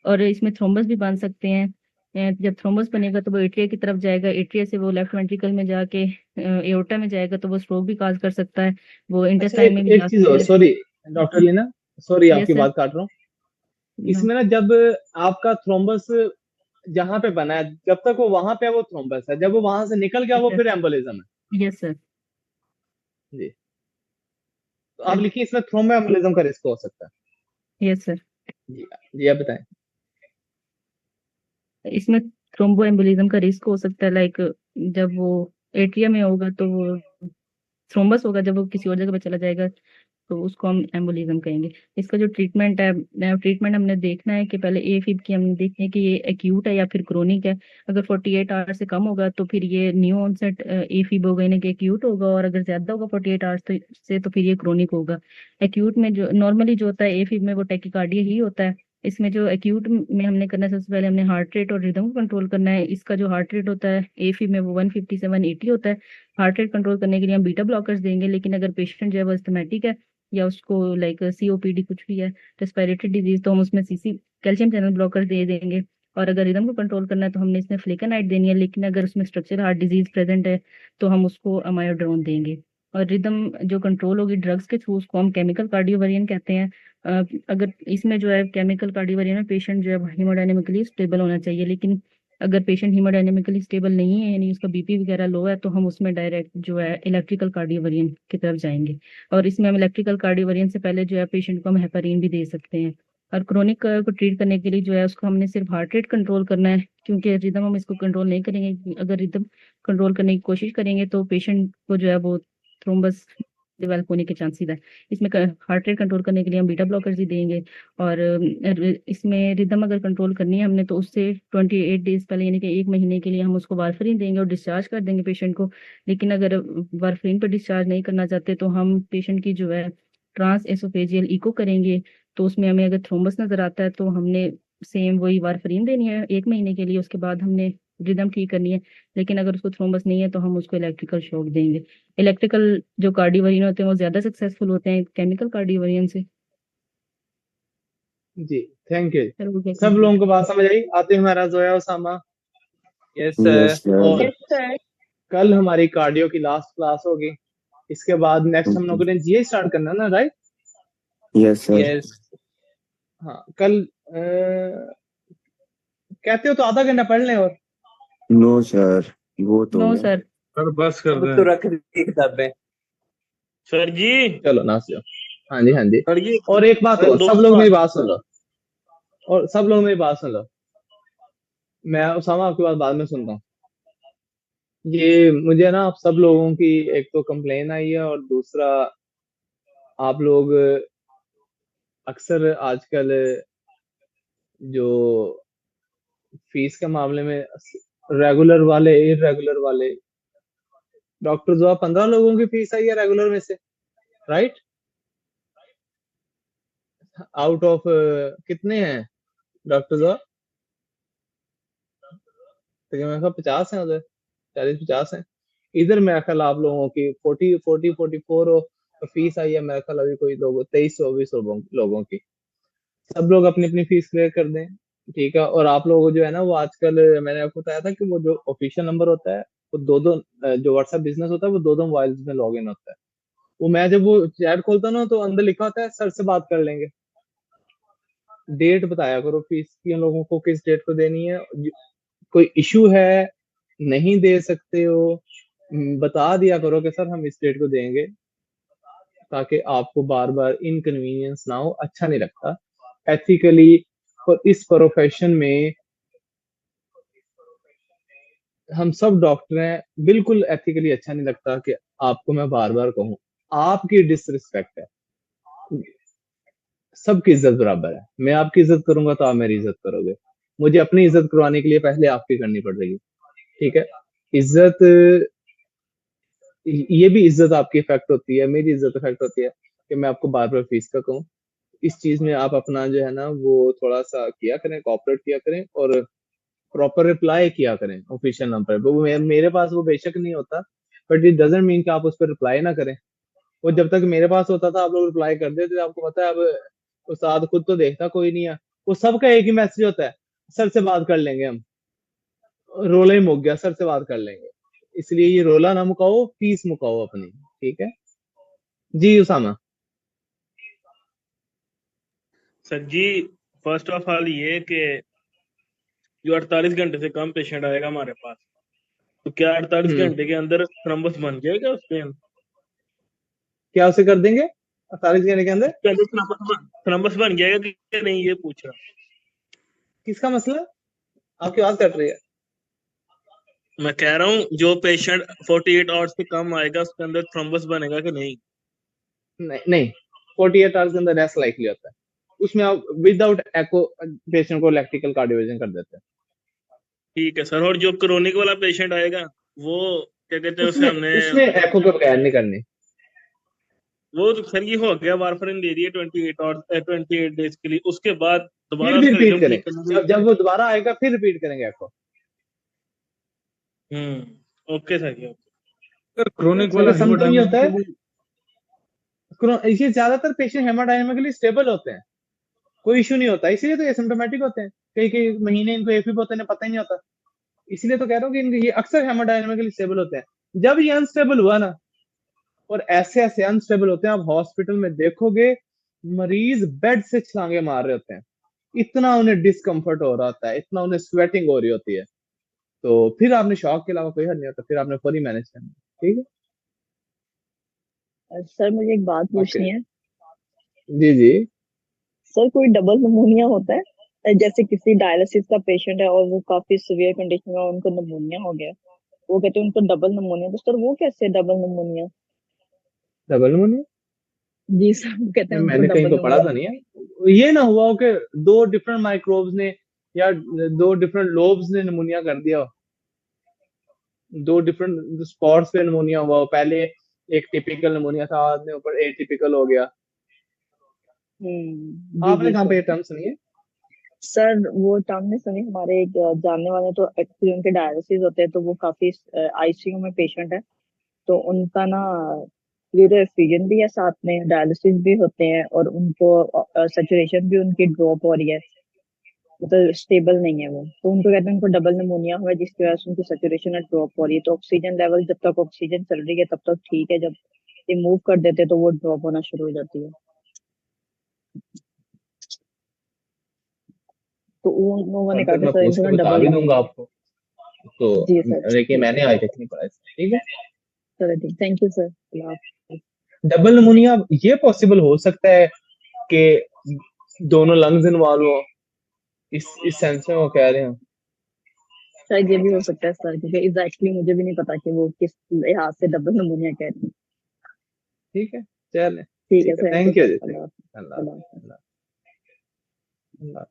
और इसमें थ्रोम्बस भी बन सकते हैं। जब थ्रोम्बस बनेगा तो वो एट्रिया की तरफ जाएगा, एट्रिया से वो लेफ्ट वेंट्रिकल में जाके एओर्टा में जाएगा, तो वो स्ट्रोक भी काज कर सकता है, वो अच्छा, इंटेस्टाइन में भी एक जा चीज और, सकता है। Sorry doctor Leena, sorry yes आपकी सर। बात काट रहा हूँ। इसमें ना जब आपका थ्रोम्बस जहां पे बना है, जब तक वो वहां पे है वो थ्रोम्बस है, जब वो वहां से निकल गया वो फिर एम्बोलिज्म है। Yes sir. जी, तो आप लिखिए इसमें थ्रोम्बो एम्बोलिज्म का रिस्क हो सकता है। Yes sir. जी, जी आप बताएं। इसमें थ्रोम्बो एम्बोलिज्म का रिस्क हो सकता है, लाइक जब वो एट्रिया में होगा तो वो थ्रोम्बस होगा, जब वो किसी और जगह पे चला जाएगा तो उसको हम एम्बोलिज्म कहेंगे। इसका जो ट्रीटमेंट है, ट्रीटमेंट हमने देखना है कि पहले एफिब की हमने देखनी है कि ये एक्यूट है या फिर क्रोनिक है। अगर 48 आवर्स से कम होगा तो फिर ये न्यू ऑनसेट एफिब होगा, यानी कि एक्यूट होगा, और अगर ज्यादा होगा 48 आवर्स से तो फिर ये क्रोनिक होगा। एक्यूट में जो नॉर्मली जो होता है एफिब में वो टैकीकार्डिया ही होता है। इसमें जो एक्यूट में हमने करना है, सबसे पहले हमने हार्ट रेट और रिदम को कंट्रोल करना है। इसका जो हार्ट रेट होता है एफिब में वो 157/80 होता है। हार्ट रेट कंट्रोल करने के लिए हम बीटा ब्लॉकर्स देंगे, लेकिन अगर पेशेंट जो है वो अस्थमैटिक है या उसको लाइक सीओपीडी कुछ भी है, रेस्पिरेटरी डिजीज, तो हम उसमें सीसी कैल्शियम चैनल ब्लॉकर दे देंगे। और अगर रिदम को कंट्रोल करना है तो हमने इसमें फ्लेकेनाइड देनी है, लेकिन अगर उसमें स्ट्रक्चरल हार्ट डिजीज प्रेजेंट है तो हम उसको अमायोड्रोन देंगे। और रिदम जो कंट्रोल होगी ड्रग्स के थ्रू, उसको हम केमिकल कार्डियोवर्जन कहते हैं। अगर इसमें जो है केमिकल कार्डियोवर्जन में पेशेंट जो है हीमोडायनेमिकली स्टेबल होना चाहिए, लेकिन अगर पेशेंट हीमोडायनेमिकली स्टेबल नहीं है, यानी उसका बीपी वगैरह लो है, तो हम उसमें डायरेक्ट जो है इलेक्ट्रिकल कार्डियोवर्जन की तरफ जाएंगे। और इसमें हम इलेक्ट्रिकल कार्डियोवर्जन से पहले जो है पेशेंट को हम हेपारिन भी दे सकते हैं। और क्रोनिक को ट्रीट करने के लिए जो है उसको हमने सिर्फ हार्ट रेट कंट्रोल करना है, क्योंकि रिदम हम इसको कंट्रोल नहीं करेंगे। अगर रिदम कंट्रोल करने की कोशिश करेंगे तो पेशेंट को जो है वो थ्रोम्बस डेवलप होने के चांसेस है। इसमें हार्ट रेट कंट्रोल करने के लिए हम बीटा ब्लॉकर्स ही देंगे। और इसमें रिदम अगर कंट्रोल करनी है हमने तो उससे 28 डेज पहले, यानी कि 1 महीने के लिए हम उसको वारफरीन देंगे और डिस्चार्ज कर देंगे पेशेंट को। लेकिन अगर वारफरीन पर डिस्चार्ज नहीं करना चाहते तो हम पेशेंट की जो है ट्रांस एसोफेजियल इको करेंगे, तो उसमें हमें अगर थ्रोम्बस नजर आता है तो हमने सेम वही वारफरीन देनी है 1 महीने के लिए, उसके बाद हमने रिदम ठीक करनी है। लेकिन अगर उसको थ्रोम्बस नहीं है तो हम उसको इलेक्ट्रिकल शॉक देंगे। इलेक्ट्रिकल जो कार्डियोवर्जन होते हैं वो ज्यादा सक्सेसफुल होते हैं केमिकल कार्डियोवर्जन से। जी, थैंक यू। सर वो क्या सब कहते लोगों को बात समझ आई? आतिफ, हमारा, Zoya, Usama. Yes Yes, sir. और sir. सर। कल हमारी कार्डियो की लास्ट क्लास होगी, इसके बाद नेक्स्ट हम लोगों ने जीए स्टार्ट करना है ना, राइट? Yes, sir. यस हाँ, कल कहते हो तो आधा घंटा पढ़ लें और No, sir. वो तो नो गया। सर। सर बस कर अब दें। तो रख दी किताबें। सर जी। चलो नासियो। हाँ जी, हाँ जी। सर जी और एक बात सर और, दो सब लोग मेरी सवाल। बात सुन लो, और सब लोग मेरी बात सुन लो। मैं उसामा आपकी बात बाद में सुनता हूँ। ये मुझे ना आप सब लोगों की एक तो कंप्लेन आई है, और दूसरा आप लोग अक्सर आजकल जो फीस के मामले में रेगुलर वाले, इरेगुलर वाले, डॉक्टर जो 15 लोगों की फीस आई है रेगुलर में से, राइट? आउट ऑफ कितने हैं डॉक्टर साहब? तकरीबन मेरे ख्याल 50 हैं उधर, 40-50 हैं। इधर मेरे ख्याल आप लोगों की 44 फीस आई है मेरे ख्याल अभी, कोई लोग 23-24 लोगों की। सब लोग अपनी अपनी फीस क्लियर कर दें, ठीक है। और आप लोगों को जो है ना, वो आजकल मैंने आपको बताया था कि वो जो ऑफिशियल नंबर होता है, वो दो दो जो व्हाट्सएप बिजनेस होता है वो दो दो मोबाइल में लॉग इन होता है। वो मैं जब वो चैट खोलता हूं ना, तो अंदर लिखा होता है सर से बात कर लेंगे। डेट बताया करो फीस की उन लोगों को, किस डेट को देनी है। कोई इशू है, नहीं दे सकते हो, बता दिया करो कि सर हम इस डेट को देंगे, ताकि आपको बार बार इनकन्वीनियंस ना हो। अच्छा नहीं लगता एथिकली। और इस प्रोफेशन में हम सब डॉक्टर हैं, बिल्कुल एथिकली अच्छा नहीं लगता कि आपको मैं बार बार कहूँ। आपकी डिसरिस्पेक्ट है। सबकी इज्जत बराबर है। मैं आपकी इज्जत करूंगा तो आप मेरी इज्जत करोगे। मुझे अपनी इज्जत करवाने के लिए पहले आपकी करनी पड़ेगी, ठीक है। इज्जत, ये भी इज्जत आपकी इफेक्ट होती है, मेरी इज्जत इफेक्ट होती है कि मैं आपको बार बार फीस का कहूँ। इस चीज में आप अपना जो है ना, वो थोड़ा सा किया करें, कॉपरेट किया करें, और प्रॉपर रिप्लाई किया करें ऑफिशियल नंबर पे। वो मेरे पास वो बेशक नहीं होता, बट इट डजेंट मीन कि आप उस पर रिप्लाई ना करें। वो जब तक मेरे पास होता था आप लोग रिप्लाई कर देते थे। आपको पता है अब उस्ताद खुद तो देखता कोई नहीं है, वो सबका एक ही मैसेज होता है, सर से बात कर लेंगे हम। रोला ही मुक गया, सर से बात कर लेंगे। इसलिए ये रोला ना मुकाओ, फीस मुकाओ अपनी, ठीक है जी उसामा। सर जी, फर्स्ट ऑफ ऑल ये कि जो 48 घंटे से कम पेशेंट आएगा हमारे पास, तो क्या 48 हम्म घंटे के अंदर थ्रम्बस बन जाएगा उसके अंदर? क्या उसे कर देंगे 48 घंटे के अंदर? उसके अंदर थ्रम्बस बन जाएगा कि नहीं, ये पूछ रहा किसका मसला? आपकी बात कट रही है। हूं। मैं कह रहा हूँ जो पेशेंट 48 आवर्स से कम आएगा उसके अंदर थ्रम्बस बनेगा कि नहीं? नहीं नहीं, 48 आवर्स के अंदर लेस लाइकली होता है। उसमें आप विदाउट एको पेशेंट को इलेक्ट्रिकल कार्डियोवर्जन कर देते हैं। ठीक है सर। और जो क्रोनिक वाला पेशेंट आएगा, वो क्या कहते हैं, उसे उसमें हमने उसमें एको के बगैर नहीं करनी। वो तो सर ये हो गया, वारफरिन दे दिए 28 और 28 डेज के लिए, उसके बाद दोबारा फिर भी उसका रिपीट रिदम करें, ठीक करने जब जब वो दोबारा आएगा फिर रिपीट करेंगे एको। ओके सर जी, ओके। सर क्रोनिक वाला क्योंकि समटाइम ये होता है, हेमोडायनामिकली ये ज्यादातर पेशेंट हेमोडायनामिकली स्टेबल होते हैं, कोई इशू नहीं होता, इसीलिए तो एसिम्प्टोमेटिक होते हैं। कई कई महीने इनको एफिब होते हैं, पता ही नहीं होता। इसलिए तो कह रहा हूँ कि ये अक्सर हेमोडायनामिकली स्टेबल होते हैं। जब ये अनस्टेबल हुआ ना, और ऐसे ऐसे अनस्टेबल होते हैं, आप हॉस्पिटल में देखोगे मरीज बेड से छलांगे मार रहे होते हैं। इतना उन्हें डिस्कम्फर्ट हो रहा होता है, इतना उन्हें स्वेटिंग हो रही होती है। तो फिर आपने शॉक के अलावा कोई हल नहीं होता, फिर आपने फुली मैनेज करना है, ठीक सर मुझे एक बात है। ओके पूछनी है। जी जी। सर कोई डबल निमोनिया होता है? जैसे किसी डायलिसिस का पेशेंट है और वो काफी सीवियर कंडीशन में और उनको निमोनिया हो गया, वो कहते हैं उनको डबल निमोनिया, तो सर वो कैसे डबल निमोनिया? Double pneumonia? जी सर, वो कहते हैं उनको मैंने कहीं डबल तो पढ़ा तो निमोनिया। नहीं है। ये ना हुआ हो कि दो डिफरेंट माइक्रोब्स ने या दो डिफरेंट लोब्स ने निमोनिया कर दिया हो, दो डिफरेंट स्पॉट्स पे निमोनिया हुआ हो। पहले एक टिपिकल निमोनिया था, बाद में ऊपर एटिपिकल हो गया। जी आपने जी कहाँ पे सर। ये टर्म सुनी है? सर वो टर्म नहीं सुनी, हमारे एक जानने वाले तो एक्चुअली उनके डायलिसिस होते हैं, तो वो काफी आईसीयू में पेशेंट है, तो उनका ना यूरोफिजन भी है, साथ में डायलिसिस भी होते हैं, और उनको सैचुरेशन भी उनकी ड्रॉप हो रही है, मतलब स्टेबल नहीं है वो, तो उनको कहते हैं उनको डबल निमोनिया हुआ है, जिसकी वजह से उनकी सैचुरेशन ड्रॉप हो रही है। तो ऑक्सीजन लेवल, जब तक ऑक्सीजन चल रही है तब तक ठीक है, जब रिमूव कर देते हैं तो वो ड्रॉप होना शुरू हो जाती है। तो उन लोगों ने कहा फर्दर कि मैं सर पूछ इनको के ना बता डबल भी दूंगा निमोनिया। आपको। तो जी सर लेकिन ठीक मैंने है। आज तक नहीं पढ़ा इसमें, ठीक है। चलो ठीक, थैंक यू सर, अल्लाह हाफिज़। डबल निमोनिया ये पॉसिबल हो सकता है कि दोनों लंग्स इन्वॉल्व हो, इस सेंस में वो कह रहे हैं। शायद ये भी हो सकता है सर, क्योंकि एग्जैक्टली मुझे भी नहीं पता कि वो किस लिहाज से डबल निमोनिया कह रही है। ठीक है, चले ठीक है ठीक है, sir, thank you thank you sir, जी, अल्लाह हाफिज़। अल्लाह अल्लाह हाफिज़। अल्लाह अल्लाह।